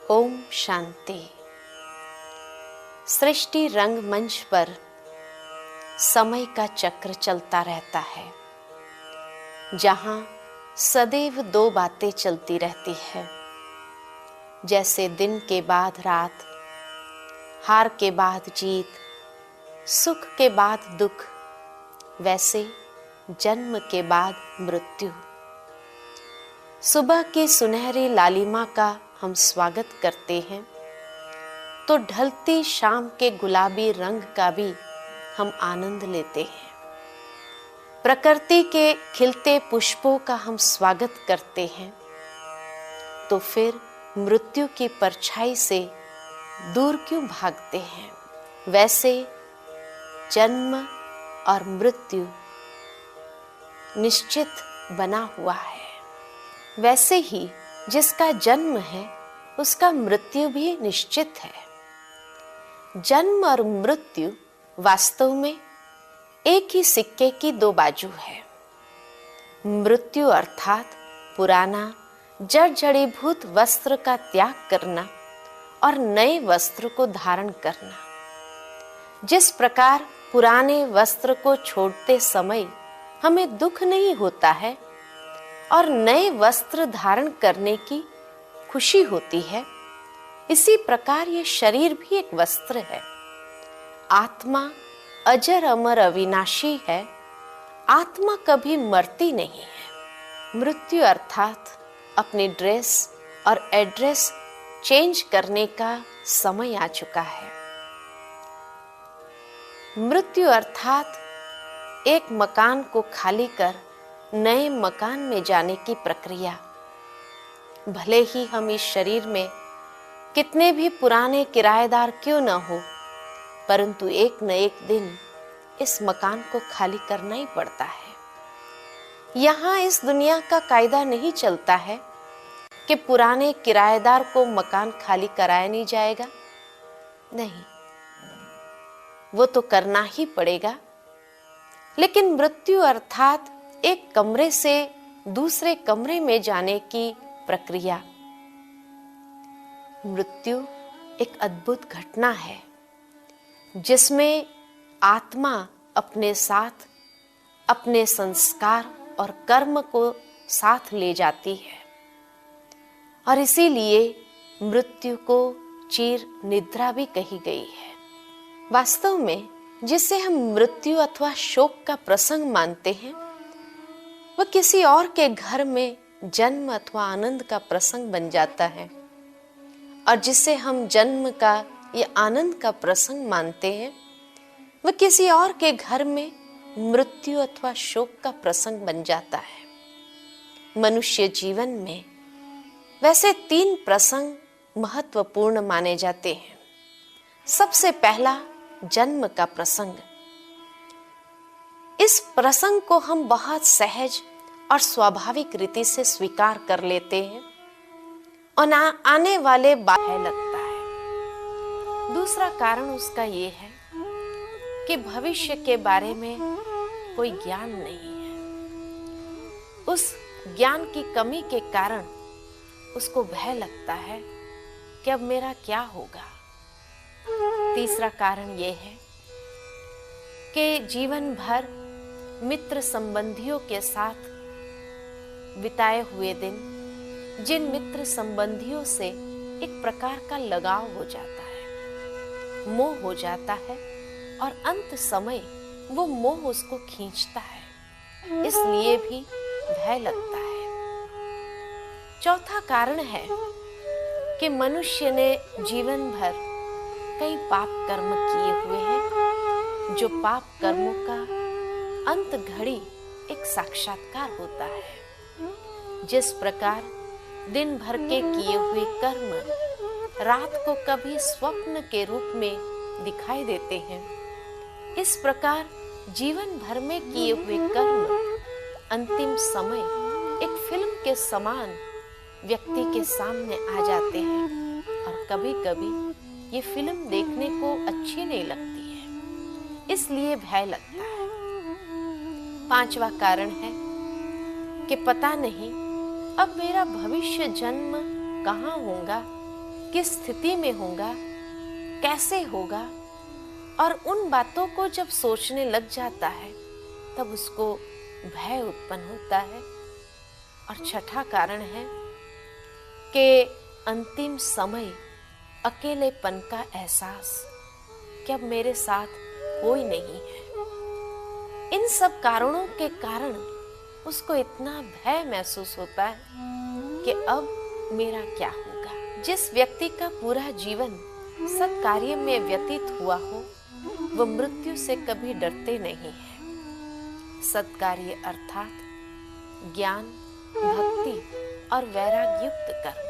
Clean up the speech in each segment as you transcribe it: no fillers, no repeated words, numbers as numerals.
ओम शांति। सृष्टि रंगमंच पर समय का चक्र चलता रहता है, जहां सदैव दो बातें चलती रहती है। जैसे दिन के बाद रात, हार के बाद जीत, सुख के बाद दुख, वैसे जन्म के बाद मृत्यु। सुबह की सुनहरी लालिमा का हम स्वागत करते हैं, तो ढलती शाम के गुलाबी रंग का भी हम आनंद लेते हैं। प्रकृति के खिलते पुष्पों का हम स्वागत करते हैं, तो फिर मृत्यु की परछाई से दूर क्यों भागते हैं। वैसे जन्म और मृत्यु निश्चित बना हुआ है। वैसे ही जिसका जन्म है उसका मृत्यु भी निश्चित है। जन्म और मृत्यु वास्तव में एक ही सिक्के की दो बाजू है। मृत्यु अर्थात पुराना जर्जरीभूत वस्त्र का त्याग करना और नए वस्त्र को धारण करना। जिस प्रकार पुराने वस्त्र को छोड़ते समय हमें दुख नहीं होता है और नए वस्त्र धारण करने की खुशी होती है, इसी प्रकार ये शरीर भी एक वस्त्र है। आत्मा अजर अमर अविनाशी है। आत्मा कभी मरती नहीं है। मृत्यु अर्थात अपनी ड्रेस और एड्रेस चेंज करने का समय आ चुका है। मृत्यु अर्थात एक मकान को खाली कर नए मकान में जाने की प्रक्रिया। भले ही हम इस शरीर में कितने भी पुराने किराएदार क्यों न हो, परंतु एक न एक दिन इस मकान को खाली करना ही पड़ता है। यहाँ इस दुनिया का कायदा नहीं चलता है कि पुराने किराएदार को मकान खाली कराया नहीं जाएगा। नहीं, वो तो करना ही पड़ेगा। लेकिन मृत्यु अर्थात एक कमरे से दूसरे कमरे में जाने की प्रक्रिया। मृत्यु एक अद्भुत घटना है, जिसमें आत्मा अपने साथ अपने संस्कार और कर्म को साथ ले जाती है, और इसीलिए मृत्यु को चिर निद्रा भी कही गई है। वास्तव में जिसे हम मृत्यु अथवा शोक का प्रसंग मानते हैं, वह किसी और के घर में जन्म अथवा आनंद का प्रसंग बन जाता है, और जिसे हम जन्म का या आनंद का प्रसंग मानते हैं, वह किसी और के घर में मृत्यु अथवा शोक का प्रसंग बन जाता है। मनुष्य जीवन में वैसे 3 प्रसंग महत्वपूर्ण माने जाते हैं। सबसे पहला जन्म का प्रसंग। इस प्रसंग को हम बहुत सहज और स्वाभाविक रीति से स्वीकार कर लेते हैं, और आने वाले बात लगता है। दूसरा कारण उसका ये है कि भविष्य के बारे में कोई ज्ञान नहीं है। उस ज्ञान की कमी के कारण उसको भय लगता है कि अब मेरा क्या होगा। तीसरा कारण ये है कि जीवन भर मित्र संबंधियों के साथ बिताए हुए दिन, जिन मित्र संबंधियों से एक प्रकार का लगाव हो जाता है, मोह हो जाता है, और अंत समय वो मोह उसको खींचता है, इसलिए भी भय लगता है। चौथा कारण है कि मनुष्य ने जीवन भर कई पाप कर्म किए हुए हैं, जो पाप कर्मों का अंत घड़ी एक साक्षात्कार होता है। जिस प्रकार दिन भर के किए हुए कर्म रात को कभी स्वप्न के रूप में दिखाई देते हैं, इस प्रकार जीवन भर में किए हुए कर्म अंतिम समय एक फिल्म के समान व्यक्ति के सामने आ जाते हैं, और कभी कभी ये फिल्म देखने को अच्छी नहीं लगती है, इसलिए भय लगता है। पांचवा कारण है कि पता नहीं अब मेरा भविष्य जन्म कहाँ होगा, किस स्थिति में होगा, कैसे होगा, और उन बातों को जब सोचने लग जाता है तब उसको भय उत्पन्न होता है। और छठा कारण है कि अंतिम समय अकेलेपन का एहसास कि अब मेरे साथ कोई नहीं है। इन सब कारणों के कारण उसको इतना भय महसूस होता है कि अब मेरा क्या होगा। जिस व्यक्ति का पूरा जीवन सत्कार्य में व्यतीत हुआ हो वह मृत्यु से कभी डरते नहीं है। सत्कार्य अर्थात ज्ञान, भक्ति और वैराग्युक्त कर्म।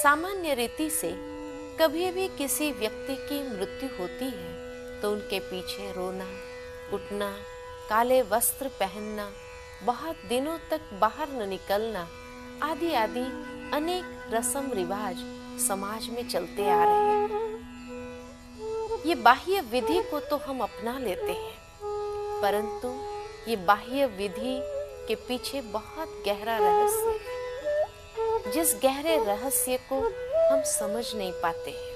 सामान्य रीति से कभी भी किसी व्यक्ति की मृत्यु होती है तो उनके पीछे रोना, कुटना, काले वस्त्र पहनना, बहुत दिनों तक बाहर न निकलना आदि आदि अनेक रस्म रिवाज समाज में चलते आ रहे हैं। ये बाह्य विधि को तो हम अपना लेते हैं, परंतु ये बाह्य विधि के पीछे बहुत गहरा रहस्य है, जिस गहरे रहस्य को हम समझ नहीं पाते हैं।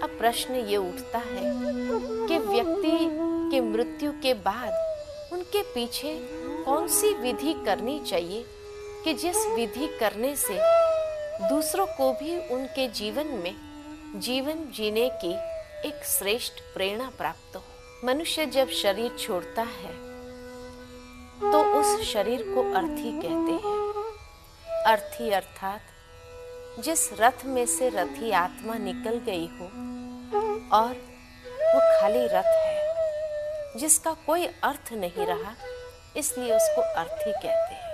अब प्रश्न ये उठता है कि व्यक्ति की मृत्यु के बाद उनके पीछे कौन सी विधि करनी चाहिए कि जिस विधि करने से दूसरों को भी उनके जीवन में जीवन जीने की एक श्रेष्ठ प्रेरणा प्राप्त हो। मनुष्य जब शरीर छोड़ता है तो उस शरीर को अर्थी कहते हैं। अर्थी अर्थात जिस रथ में से रथी आत्मा निकल गई हो और वो खाली रथ है, जिसका कोई अर्थ नहीं रहा, इसलिए उसको अर्थी कहते हैं।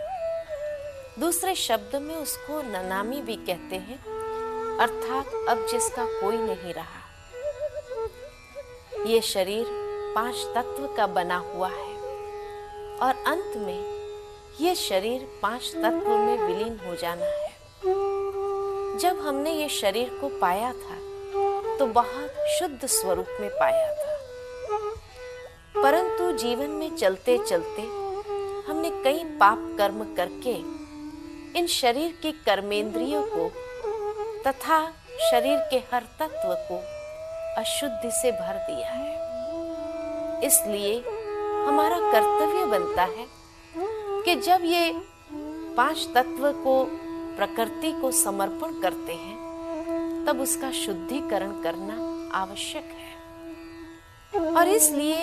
दूसरे शब्द में उसको ननामी भी कहते हैं, अर्थात अब जिसका कोई नहीं रहा। ये शरीर 5 तत्व का बना हुआ है और अंत में ये शरीर 5 तत्व में विलीन हो जाना है। जब हमने ये शरीर को पाया था तो बहुत शुद्ध स्वरूप में पाया था, परंतु जीवन में चलते चलते हमने कई पाप कर्म करके इन शरीर की कर्मेंद्रियों को तथा शरीर के हर तत्व को अशुद्धि से भर दिया है। इसलिए हमारा कर्तव्य बनता है कि जब ये 5 तत्व को प्रकृति को समर्पण करते हैं तब उसका शुद्धिकरण करना आवश्यक है। और इसलिए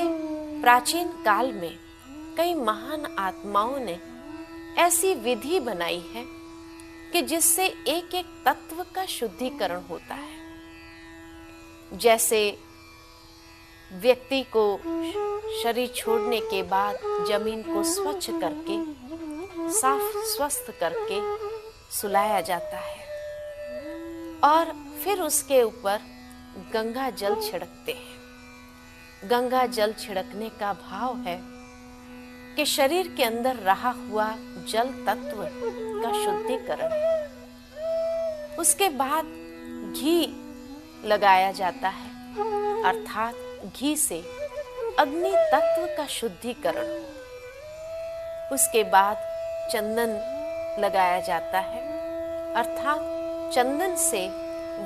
प्राचीन काल में कई महान आत्माओं ने ऐसी विधि बनाई है कि जिससे एक एक तत्व का शुद्धिकरण होता है। जैसे व्यक्ति को शरीर छोड़ने के बाद जमीन को स्वच्छ करके साफ स्वस्थ करके सुलाया जाता है और फिर उसके ऊपर गंगा जल छिड़कते हैं। गंगा जल छिड़कने का भाव है कि शरीर के अंदर रहा हुआ जल तत्व का शुद्धिकरण। उसके बाद घी लगाया जाता है, अर्थात घी से अग्नि तत्व का शुद्धिकरण हो। उसके बाद चंदन लगाया जाता है, अर्थात चंदन से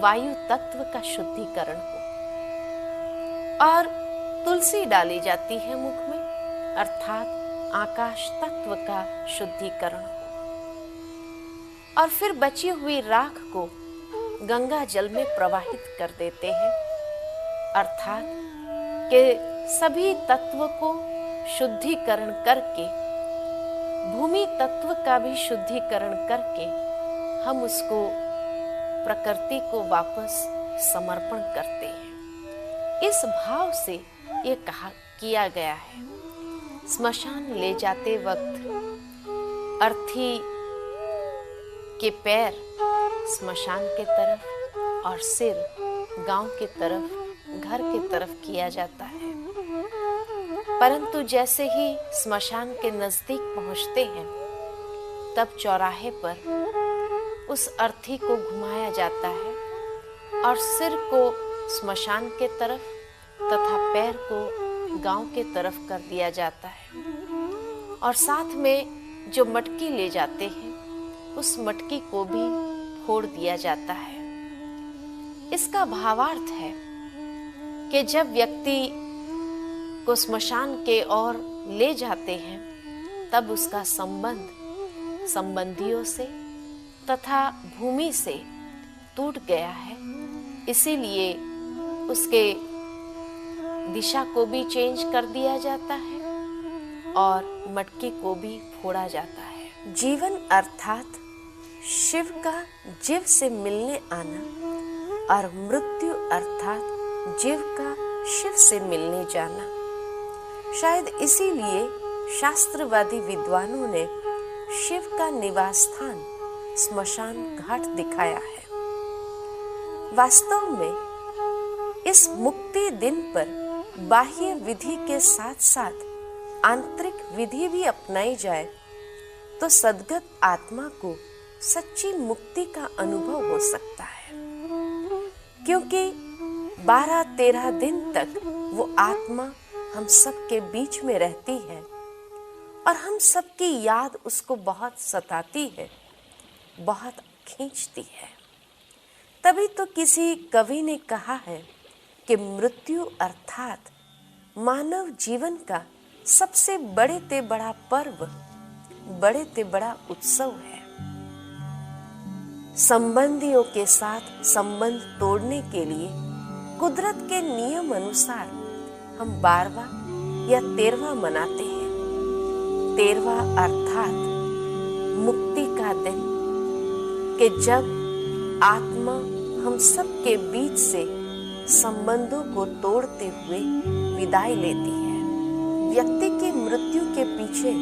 वायु तत्व का शुद्धिकरण हो। और तुलसी डाली जाती है मुख में, अर्थात आकाश तत्व का शुद्धिकरण हो। और फिर बची हुई राख को गंगा जल में प्रवाहित कर देते हैं, अर्थात कि सभी तत्व को शुद्धिकरण करके भूमि तत्व का भी शुद्धिकरण करके हम उसको प्रकृति को वापस समर्पण करते हैं। इस भाव से ये कहा किया गया है। स्मशान ले जाते वक्त अर्थी के पैर स्मशान के तरफ और सिर गांव के तरफ, घर के तरफ किया जाता है। परंतु जैसे ही स्मशान के नजदीक पहुंचते हैं तब चौराहे पर उस अर्थी को घुमाया जाता है और सिर को स्मशान के तरफ तथा पैर को गांव के तरफ कर दिया जाता है। और साथ में जो मटकी ले जाते हैं उस मटकी को भी फोड़ दिया जाता है। इसका भावार्थ है कि जब व्यक्ति को स्मशान के ओर ले जाते हैं तब उसका संबंध संबंधियों से तथा भूमि से टूट गया है, इसीलिए उसके दिशा को भी चेंज कर दिया जाता है और मटकी को भी फोड़ा जाता है। जीवन अर्थात शिव का जीव से मिलने आना और मृत्यु अर्थात जीव का शिव से मिलने जाना। शायद इसीलिए शास्त्रवादी विद्वानों ने शिव का निवास स्थान स्मशान घाट दिखाया है। वास्तव में इस मुक्ति दिन पर बाह्य विधि के साथ साथ आंतरिक विधि भी अपनाई जाए तो सद्गत आत्मा को सच्ची मुक्ति का अनुभव हो सकता है, क्योंकि 12-13 दिन तक वो आत्मा हम सब के बीच में रहती है और हम सबकी याद उसको बहुत सताती है, बहुत खींचती है। तभी तो किसी कवि ने कहा है कि मृत्यु अर्थात मानव जीवन का सबसे बड़े ते बड़ा पर्व, बड़े ते बड़ा उत्सव है। संबंधियों के साथ संबंध तोड़ने के लिए कुदरत के नियम अनुसार हम 12वां या 13वां मनाते हैं। 13वां अर्थात मुक्ति का दिन, कि जब आत्मा हम सब के बीच से संबंधों को तोड़ते हुए विदाई लेती है। व्यक्ति की मृत्यु के पीछे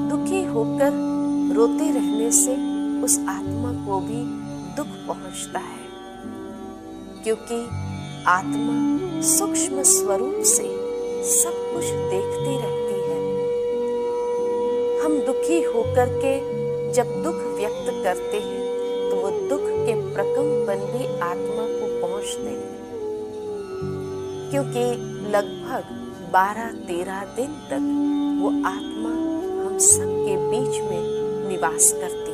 दुखी होकर रोते रहने से उस आत्मा को भी दुख पहुंचता है, क्योंकि आत्मा सूक्ष्म स्वरूप से सब कुछ देखती रहती है। हम दुखी होकर के जब दुख व्यक्त करते हैं तो वो दुख के प्रकंपन भी आत्मा को पहुंचते हैं, क्योंकि लगभग 12-13 दिन तक वो आत्मा हम सब के बीच में निवास करती है।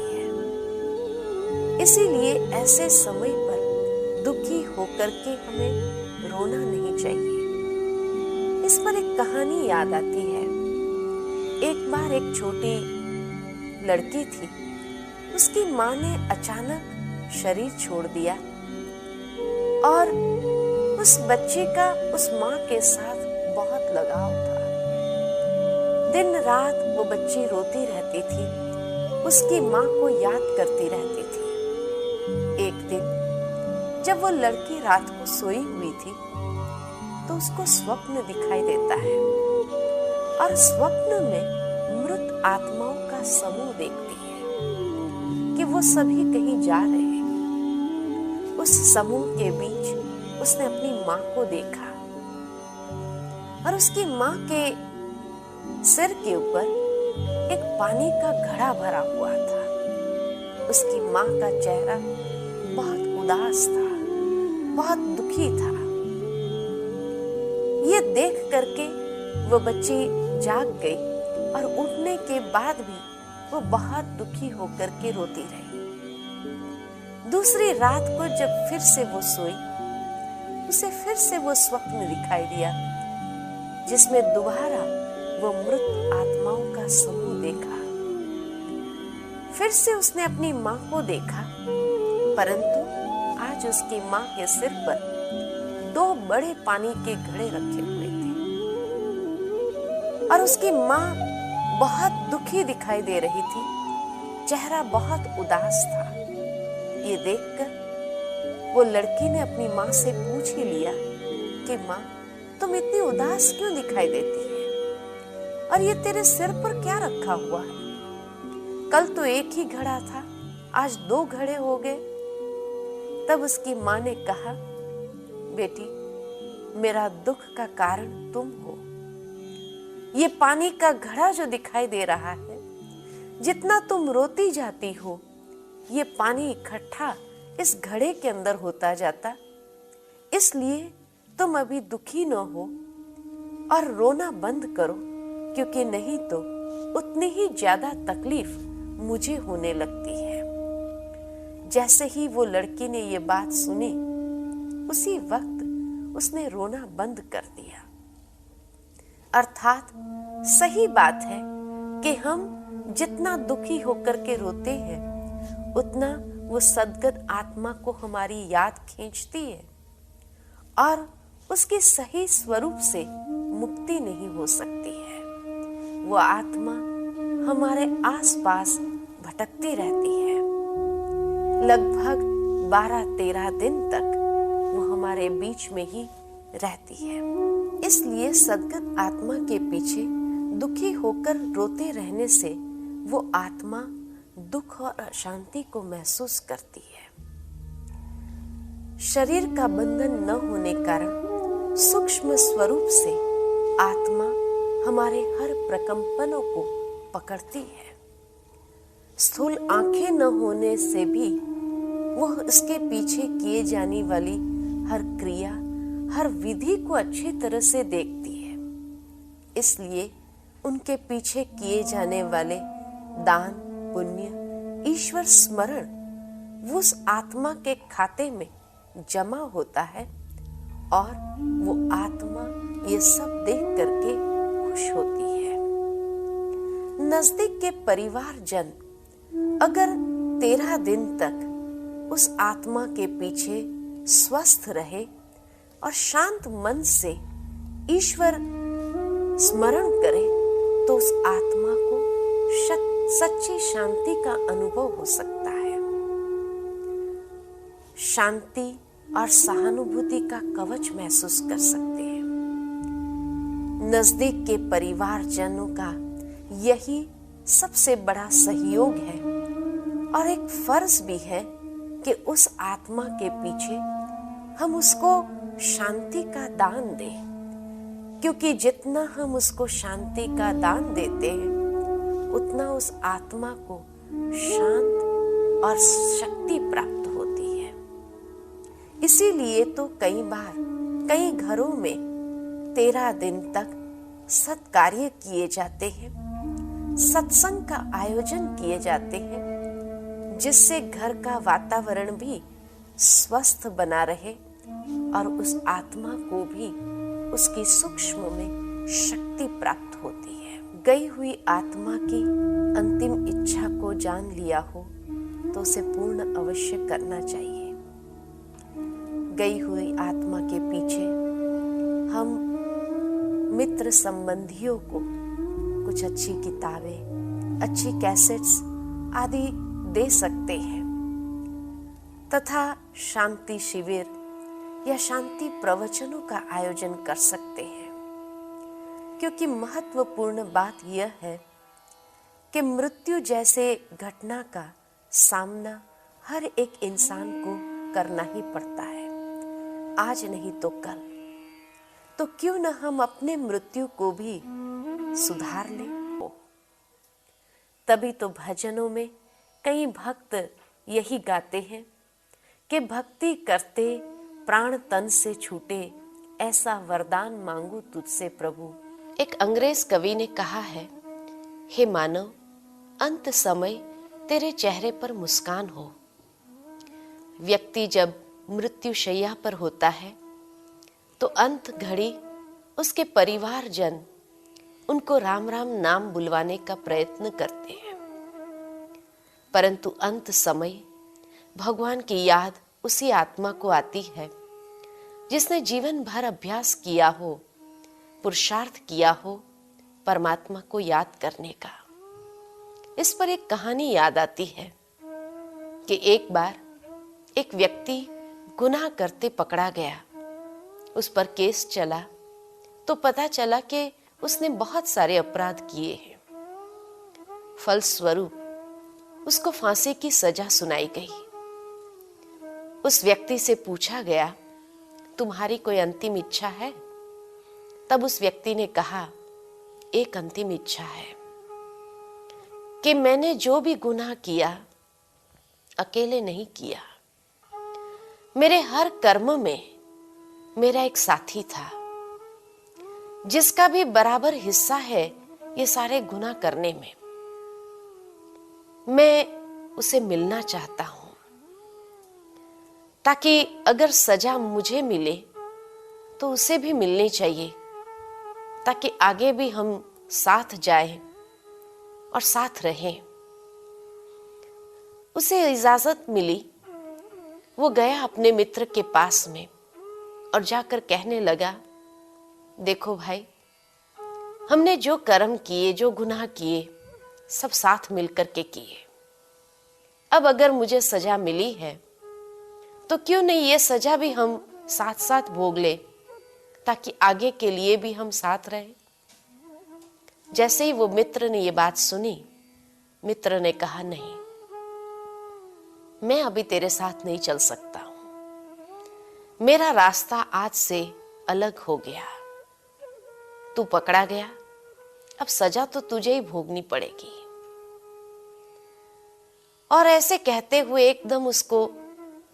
इसीलिए ऐसे समय पर दुखी होकर के हमें रोना नहीं चाहिए। इस पर एक कहानी याद आती है। एक बार एक छोटी लड़की थी, उसकी माँ ने अचानक शरीर छोड़ दिया और उस बच्चे का उस माँ के साथ बहुत लगाव था। दिन रात वो बच्ची रोती रहती थी, उसकी माँ को याद करती रहती थी। एक दिन जब वो लड़की रात को सोई हुई थी तो उसको स्वप्न दिखाई देता है और स्वप्न में मृत आत्माओं का समूह देखती है कि वो सभी कहीं जा रहे हैं। उस समूह के बीच उसने अपनी माँ को देखा और उसकी माँ के सिर के ऊपर एक पानी का घड़ा भरा हुआ था। उसकी माँ का चेहरा बहुत उदास था, बहुत दुखी था। ये देख करके वो बच्ची जाग गई और उठने के बाद भी वो बहुत दुखी होकर के रोती रही। दूसरी रात को जब फिर से वो सोई, उसे फिर से वो स्वप्न दिखाई दिया जिसमें दोबारा वो मृत आत्माओं का समूह देखा। फिर से उसने अपनी माँ को देखा, परंतु आज उसकी माँ के सिर पर 2 बड़े पानी के घड़े रखे हुए थे और उसकी माँ बहुत दुखी दिखाई दे रही थी, चेहरा बहुत उदास था। ये देखकर वो लड़की ने अपनी माँ से पूछ ही लिया कि माँ, तुम इतनी उदास क्यों दिखाई देती है और ये तेरे सिर पर क्या रखा हुआ है? कल तो एक ही घड़ा था, आज 2 घड़े हो गए। तब उसकी माँ ने कहा, बेटी, मेरा दुख का कारण तुम हो। ये पानी का घड़ा जो दिखाई दे रहा है, जितना तुम रोती जाती हो, ये पानी इकट्ठा इस घड़े के अंदर होता जाता। इसलिए तुम अभी दुखी न हो और रोना बंद करो, क्योंकि नहीं तो उतनी ही ज्यादा तकलीफ मुझे होने लगती है। जैसे ही वो लड़की ने ये बात सुनी, उसी वक्त उसने रोना बंद कर दिया। अर्थात सही बात है कि हम जितना दुखी होकर के रोते हैं, उतना वो सद्गत आत्मा को हमारी याद खींचती है और उसके सही स्वरूप से मुक्ति नहीं हो सकती है। वो आत्मा हमारे आसपास भटकती रहती है। लगभग 12-13 दिन तक वो हमारे बीच में ही रहती है। इसलिए सद्गत आत्मा के पीछे दुखी होकर रोते रहने से वो आत्मा दुख और अशांति को महसूस करती है। शरीर का बंधन न होने कारण सूक्ष्म स्वरूप से आत्मा हमारे हर प्रकंपनों को पकड़ती है। स्थूल आंखें न होने से भी वह इसके पीछे किए जाने वाली हर क्रिया, हर विधि को अच्छी तरह से देखती है। इसलिए उनके पीछे किए जाने वाले दान, पुण्य, ईश्वर स्मरण वो उस आत्मा के खाते में जमा होता है और वो आत्मा ये सब देख करके खुश होती है। नजदीक के परिवारजन अगर 13 दिन तक उस आत्मा के पीछे स्वस्थ रहे और शांत मन से ईश्वर स्मरण करे, तो उस आत्मा को सच्ची शांति का अनुभव हो सकता है। शांति और सहानुभूति का कवच महसूस कर सकते हैं। नजदीक के परिवारजनों का यही सबसे बड़ा सहयोग है और एक फर्ज भी है कि उस आत्मा के पीछे हम उसको शांति का दान दें, क्योंकि जितना हम उसको शांति का दान देते हैं, उतना उस आत्मा को शांत और शक्ति प्राप्त होती है। इसीलिए तो कई बार कई घरों में 13 दिन तक सत्कार्य किए जाते हैं, सत्संग का आयोजन किए जाते हैं, जिससे घर का वातावरण भी स्वस्थ बना रहे और उस आत्मा को भी उसकी सूक्ष्म में शक्ति प्राप्त होती है। गई हुई आत्मा की अंतिम इच्छा को जान लिया हो तो उसे पूर्ण अवश्य करना चाहिए। गई हुई आत्मा के पीछे हम मित्र संबंधियों को कुछ अच्छी किताबें, अच्छी कैसेट्स आदि दे सकते हैं तथा शांति शिविर या शांति प्रवचनों का आयोजन कर सकते हैं, क्योंकि महत्वपूर्ण बात यह है कि मृत्यु जैसे घटना का सामना हर एक इंसान को करना ही पड़ता है, आज नहीं तो कल। तो क्यों न हम अपने मृत्यु को भी सुधार लें। तभी तो भजनों में कई भक्त यही गाते हैं कि भक्ति करते प्राण तन से छूटे, ऐसा वरदान मांगू तुझसे प्रभु। एक अंग्रेज कवि ने कहा है, हे मानव, अंत समय तेरे चेहरे पर मुस्कान हो। व्यक्ति जब मृत्युशैया पर होता है तो अंत घड़ी उसके परिवारजन उनको राम राम नाम बुलवाने का प्रयत्न करते हैं, परंतु अंत समय भगवान की याद उसी आत्मा को आती है जिसने जीवन भर अभ्यास किया हो, पुरुषार्थ किया हो परमात्मा को याद करने का। इस पर एक कहानी याद आती है कि एक बार एक व्यक्ति गुनाह करते पकड़ा गया। उस पर केस चला तो पता चला कि उसने बहुत सारे अपराध किए हैं। फलस्वरूप उसको फांसी की सजा सुनाई गई। उस व्यक्ति से पूछा गया, तुम्हारी कोई अंतिम इच्छा है? तब उस व्यक्ति ने कहा, एक अंतिम इच्छा है कि मैंने जो भी गुनाह किया अकेले नहीं किया, मेरे हर कर्म में मेरा एक साथी था जिसका भी बराबर हिस्सा है ये सारे गुनाह करने में। मैं उसे मिलना चाहता हूं, ताकि अगर सजा मुझे मिले तो उसे भी मिलनी चाहिए, ताकि आगे भी हम साथ जाएं और साथ रहें। उसे इजाजत मिली। वो गया अपने मित्र के पास में और जाकर कहने लगा, देखो भाई, हमने जो कर्म किए, जो गुनाह किए, सब साथ मिलकर के किए। अब अगर मुझे सजा मिली है तो क्यों नहीं ये सजा भी हम साथ साथ भोग ले, ताकि आगे के लिए भी हम साथ रहें। जैसे ही वो मित्र ने ये बात सुनी, मित्र ने कहा, नहीं, मैं अभी तेरे साथ नहीं चल सकता हूं। मेरा रास्ता आज से अलग हो गया। तू पकड़ा गया, अब सजा तो तुझे ही भोगनी पड़ेगी। और ऐसे कहते हुए एकदम उसको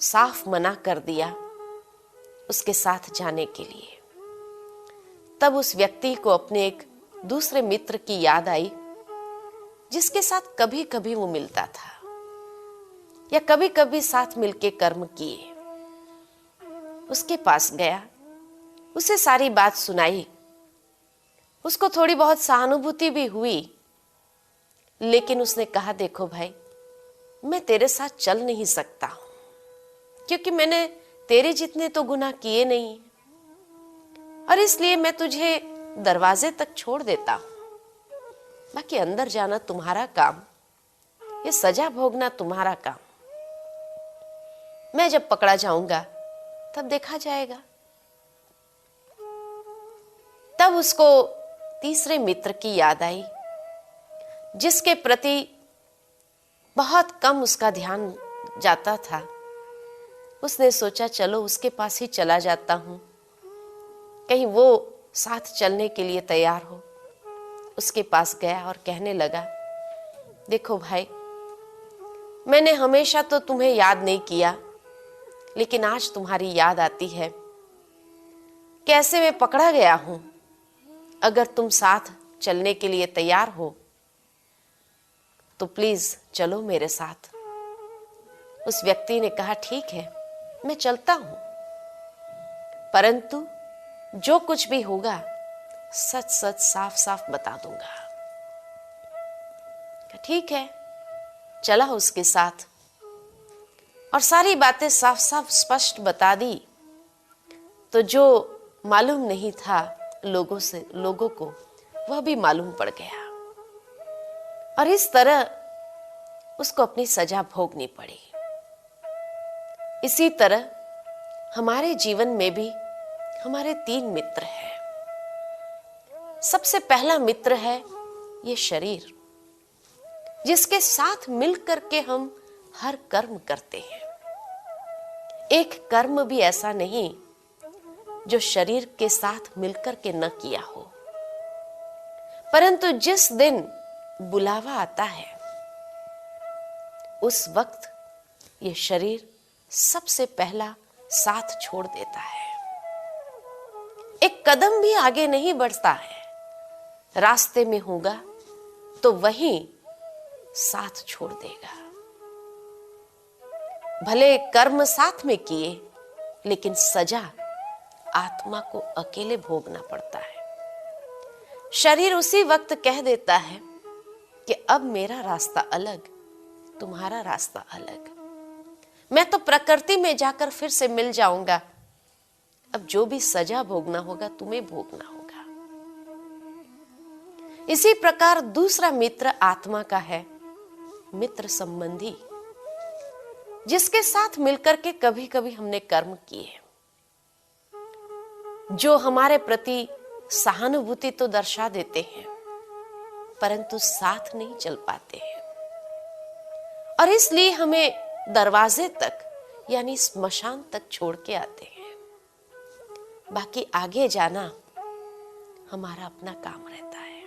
साफ मना कर दिया उसके साथ जाने के लिए। तब उस व्यक्ति को अपने एक दूसरे मित्र की याद आई, जिसके साथ कभी कभी वो मिलता था या कभी कभी साथ मिलके कर्म किए। उसके पास गया, उसे सारी बात सुनाई। उसको थोड़ी बहुत सहानुभूति भी हुई, लेकिन उसने कहा, देखो भाई, मैं तेरे साथ चल नहीं सकता हूं, क्योंकि मैंने तेरे जितने तो गुनाह किए नहीं, और इसलिए मैं तुझे दरवाजे तक छोड़ देता हूं। बाकी अंदर जाना तुम्हारा काम, ये सजा भोगना तुम्हारा काम। मैं जब पकड़ा जाऊंगा तब देखा जाएगा। तब उसको तीसरे मित्र की याद आई, जिसके प्रति बहुत कम उसका ध्यान जाता था। उसने सोचा, चलो उसके पास ही चला जाता हूं, कहीं वो साथ चलने के लिए तैयार हो। उसके पास गया और कहने लगा, देखो भाई, मैंने हमेशा तो तुम्हें याद नहीं किया, लेकिन आज तुम्हारी याद आती है। कैसे मैं पकड़ा गया हूं। अगर तुम साथ चलने के लिए तैयार हो तो प्लीज चलो मेरे साथ। उस व्यक्ति ने कहा, ठीक है, मैं चलता हूं, परंतु जो कुछ भी होगा सच सच साफ साफ बता दूंगा। ठीक है, चला उसके साथ और सारी बातें साफ साफ स्पष्ट बता दी। तो जो मालूम नहीं था लोगों को, वह भी मालूम पड़ गया, और इस तरह उसको अपनी सजा भोगनी पड़ी। इसी तरह हमारे जीवन में भी हमारे 3 मित्र हैं। सबसे पहला मित्र है ये शरीर, जिसके साथ मिलकर के हम हर कर्म करते हैं। एक कर्म भी ऐसा नहीं जो शरीर के साथ मिलकर के न किया हो, परंतु जिस दिन बुलावा आता है उस वक्त ये शरीर सबसे पहला साथ छोड़ देता है। एक कदम भी आगे नहीं बढ़ता है। रास्ते में होगा तो वहीं साथ छोड़ देगा। भले कर्म साथ में किए, लेकिन सजा आत्मा को अकेले भोगना पड़ता है। शरीर उसी वक्त कह देता है कि अब मेरा रास्ता अलग, तुम्हारा रास्ता अलग। मैं तो प्रकृति में जाकर फिर से मिल जाऊंगा। अब जो भी सजा भोगना होगा तुम्हें भोगना होगा। इसी प्रकार दूसरा मित्र आत्मा का है, मित्र संबंधी, जिसके साथ मिलकर के कभी कभी हमने कर्म किए, जो हमारे प्रति सहानुभूति तो दर्शा देते हैं, परंतु साथ नहीं चल पाते हैं, और इसलिए हमें दरवाजे तक यानी स्मशान तक छोड़ के आते हैं। बाकी आगे जाना हमारा अपना काम रहता है।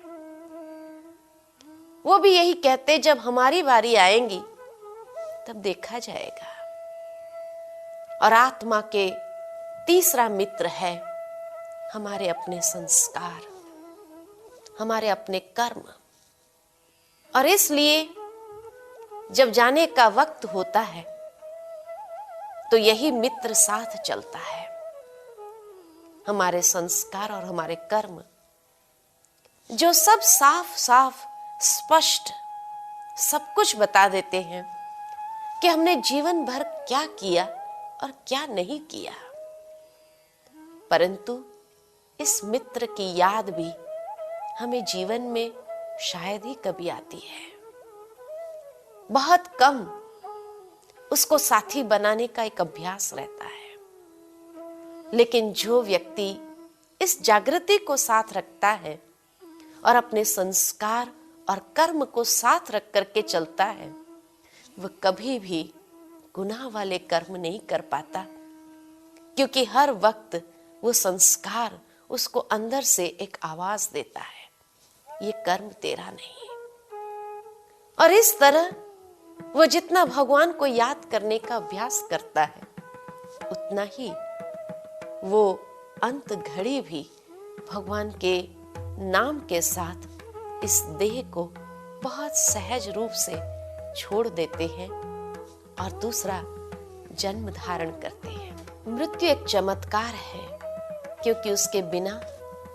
वो भी यही कहते, जब हमारी बारी आएगी तब देखा जाएगा। और आत्मा के तीसरा मित्र है हमारे अपने संस्कार, हमारे अपने कर्म। और इसलिए जब जाने का वक्त होता है तो यही मित्र साथ चलता है। हमारे संस्कार और हमारे कर्म जो सब साफ साफ स्पष्ट सब कुछ बता देते हैं कि हमने जीवन भर क्या किया और क्या नहीं किया। परंतु इस मित्र की याद भी हमें जीवन में शायद ही कभी आती है। बहुत कम उसको साथी बनाने का एक अभ्यास रहता है। लेकिन जो व्यक्ति इस जागृति को साथ रखता है और अपने संस्कार और कर्म को साथ रख करके चलता है, वह कभी भी गुनाह वाले कर्म नहीं कर पाता, क्योंकि हर वक्त वो संस्कार उसको अंदर से एक आवाज देता है, ये कर्म तेरा नहीं। और इस तरह वो जितना भगवान को याद करने का अभ्यास करता है, उतना ही वो अंत घड़ी भी भगवान के नाम के साथ इस देह को बहुत सहज रूप से छोड़ देते हैं और दूसरा जन्म धारण करते हैं। मृत्यु एक चमत्कार है, क्योंकि उसके बिना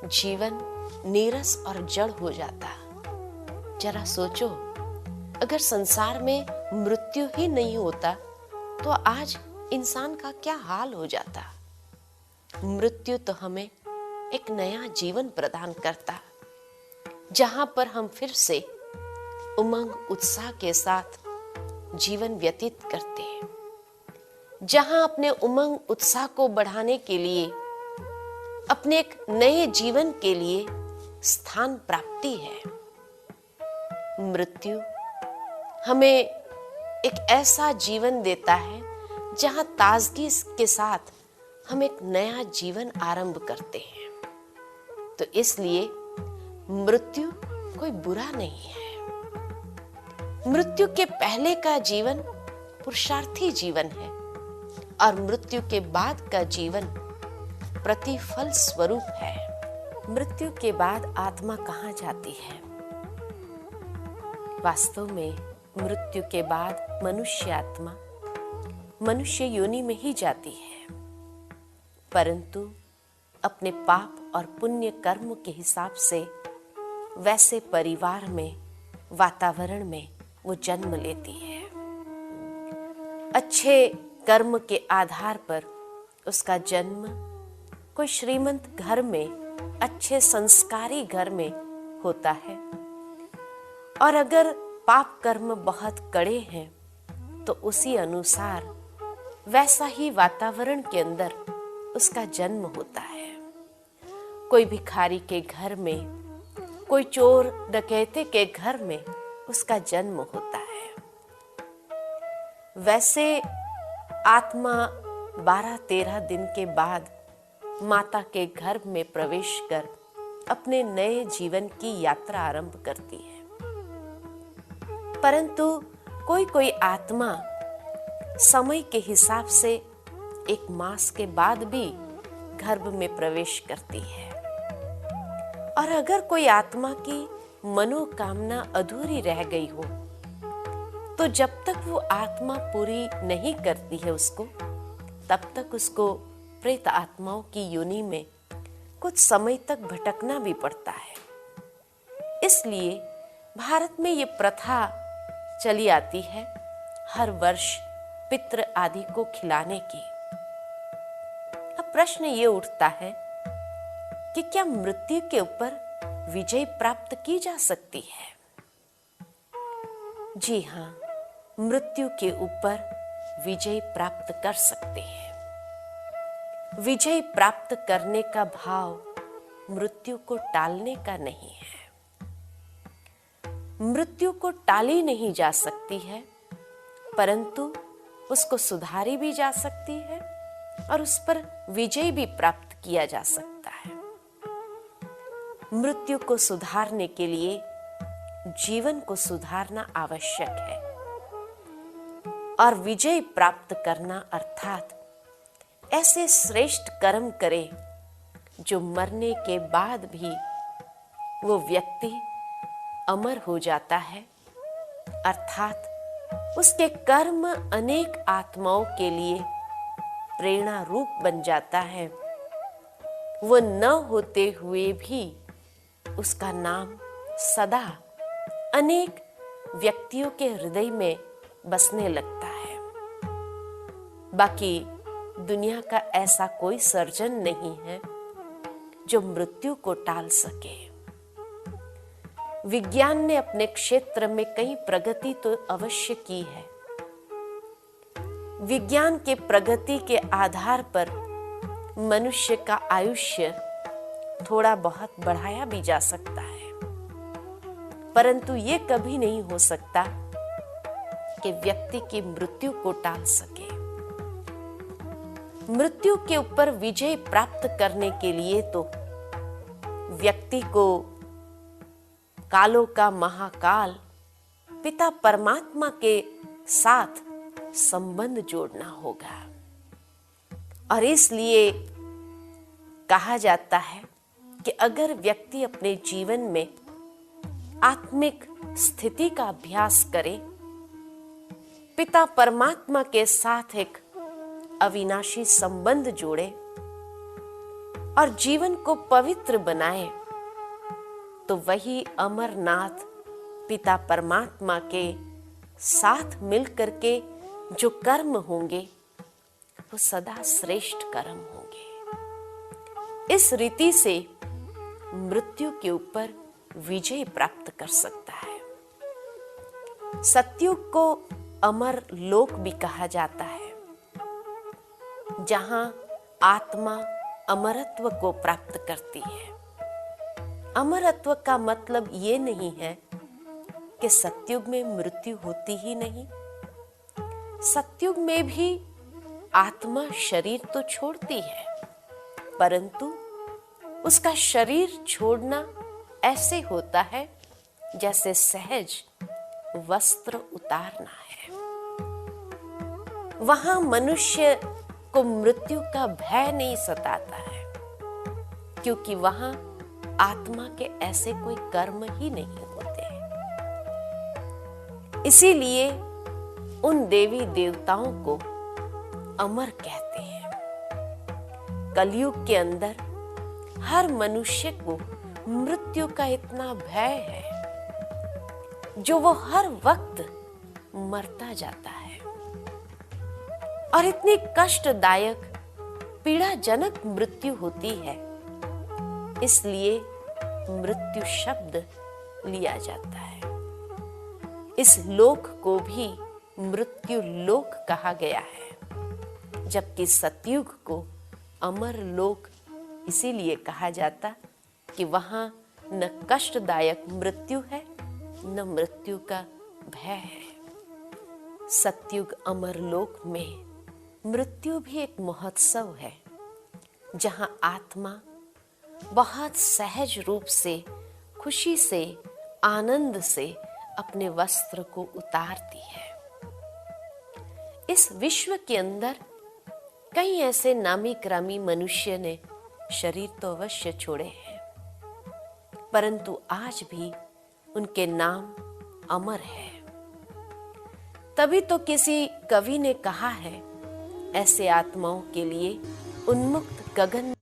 जीवन नीरस और जड़ हो जाता। जरा सोचो, अगर संसार में मृत्यु ही नहीं होता तो आज इंसान का क्या हाल हो जाता। मृत्यु तो हमें एक नया जीवन प्रदान करता, जहां पर हम फिर से उमंग उत्साह के साथ जीवन व्यतीत करते हैं, जहां अपने उमंग उत्साह को बढ़ाने के लिए, अपने एक नए जीवन के लिए स्थान प्राप्ति है। मृत्यु हमें एक ऐसा जीवन देता है जहां ताजगी के साथ हम एक नया जीवन आरंभ करते हैं। तो इसलिए मृत्यु कोई बुरा नहीं है। मृत्यु के पहले का जीवन पुरुषार्थी जीवन है और मृत्यु के बाद का जीवन प्रतिफल स्वरूप है। मृत्यु के बाद आत्मा कहाँ जाती है? वास्तव में मृत्यु के बाद मनुष्य आत्मा मनुष्य योनि में ही जाती है, परंतु अपने पाप और पुण्य कर्म के हिसाब से वैसे परिवार में, वातावरण में वो जन्म लेती है। अच्छे कर्म के आधार पर उसका जन्म कोई श्रीमंत घर में, अच्छे संस्कारी घर में होता है, और अगर पाप कर्म बहुत कड़े हैं तो उसी अनुसार वैसा ही वातावरण के अंदर उसका जन्म होता है। कोई भिखारी के घर में, कोई चोर डकैते के घर में उसका जन्म होता है। वैसे आत्मा 12-13 दिन के बाद माता के गर्भ में प्रवेश कर अपने नए जीवन की यात्रा आरंभ करती है। परंतु कोई कोई आत्मा समय के हिसाब से 1 मास के बाद भी गर्भ में प्रवेश करती है। और अगर कोई आत्मा की मनोकामना अधूरी रह गई हो, तो जब तक वो आत्मा पूरी नहीं करती है उसको, तब तक उसको प्रेत आत्माओं की योनि में कुछ समय तक भटकना भी पड़ता है। इसलिए भारत में ये प्रथा चली आती है हर वर्ष पितृ आदि को खिलाने की। अब प्रश्न ये उठता है कि क्या मृत्यु के ऊपर विजय प्राप्त की जा सकती है? जी हाँ, मृत्यु के ऊपर विजय प्राप्त कर सकते हैं। विजय प्राप्त करने का भाव मृत्यु को टालने का नहीं है। मृत्यु को टाली नहीं जा सकती है, परंतु उसको सुधारी भी जा सकती है और उस पर विजय भी प्राप्त किया जा सकता है। मृत्यु को सुधारने के लिए जीवन को सुधारना आवश्यक है, और विजय प्राप्त करना अर्थात ऐसे श्रेष्ठ कर्म करे जो मरने के बाद भी वो व्यक्ति अमर हो जाता है, अर्थात उसके कर्म अनेक आत्माओं के लिए प्रेरणा रूप बन जाता है, वो न होते हुए भी उसका नाम सदा अनेक व्यक्तियों के हृदय में बसने लगता है। बाकी दुनिया का ऐसा कोई सर्जन नहीं है जो मृत्यु को टाल सके। विज्ञान ने अपने क्षेत्र में कई प्रगति तो अवश्य की है। विज्ञान के प्रगति के आधार पर मनुष्य का आयुष्य थोड़ा बहुत बढ़ाया भी जा सकता है, परंतु ये कभी नहीं हो सकता कि व्यक्ति की मृत्यु को टाल सके। मृत्यु के ऊपर विजय प्राप्त करने के लिए तो व्यक्ति को कालों का महाकाल पिता परमात्मा के साथ संबंध जोड़ना होगा। और इसलिए कहा जाता है कि अगर व्यक्ति अपने जीवन में आत्मिक स्थिति का अभ्यास करे, पिता परमात्मा के साथ एक अविनाशी संबंध जोड़े और जीवन को पवित्र बनाए, तो वही अमरनाथ पिता परमात्मा के साथ मिलकर के जो कर्म होंगे वो सदा श्रेष्ठ कर्म होंगे। इस रीति से मृत्यु के ऊपर विजय प्राप्त कर सकता है। सतयुग को अमर लोक भी कहा जाता है, जहां आत्मा अमरत्व को प्राप्त करती है। अमरत्व का मतलब ये नहीं है कि सतयुग में मृत्यु होती ही नहीं। सतयुग में भी आत्मा शरीर तो छोड़ती है, परंतु उसका शरीर छोड़ना ऐसे होता है जैसे सहज वस्त्र उतारना है। वहां मनुष्य को मृत्यु का भय नहीं सताता है, क्योंकि वहां आत्मा के ऐसे कोई कर्म ही नहीं होते। इसीलिए उन देवी देवताओं को अमर कहते हैं। कलयुग के अंदर हर मनुष्य को मृत्यु का इतना भय है जो वो हर वक्त मरता जाता है, और इतनी कष्टदायक पीड़ाजनक मृत्यु होती है, इसलिए मृत्यु शब्द लिया जाता है। इस लोक को भी मृत्यु लोक कहा गया है, जबकि सतयुग को अमर लोक इसीलिए कहा जाता कि वहां न कष्टदायक मृत्यु है न मृत्यु का भय है। सतयुग अमर लोक में मृत्यु भी एक महोत्सव है, जहां आत्मा बहुत सहज रूप से, खुशी से, आनंद से अपने वस्त्र को उतारती है। इस विश्व के अंदर कई ऐसे नामी ग्रामी मनुष्य ने शरीर तो अवश्य छोड़े हैं, परंतु आज भी उनके नाम अमर है। तभी तो किसी कवि ने कहा है, ऐसे आत्माओं के लिए उन्मुक्त गगन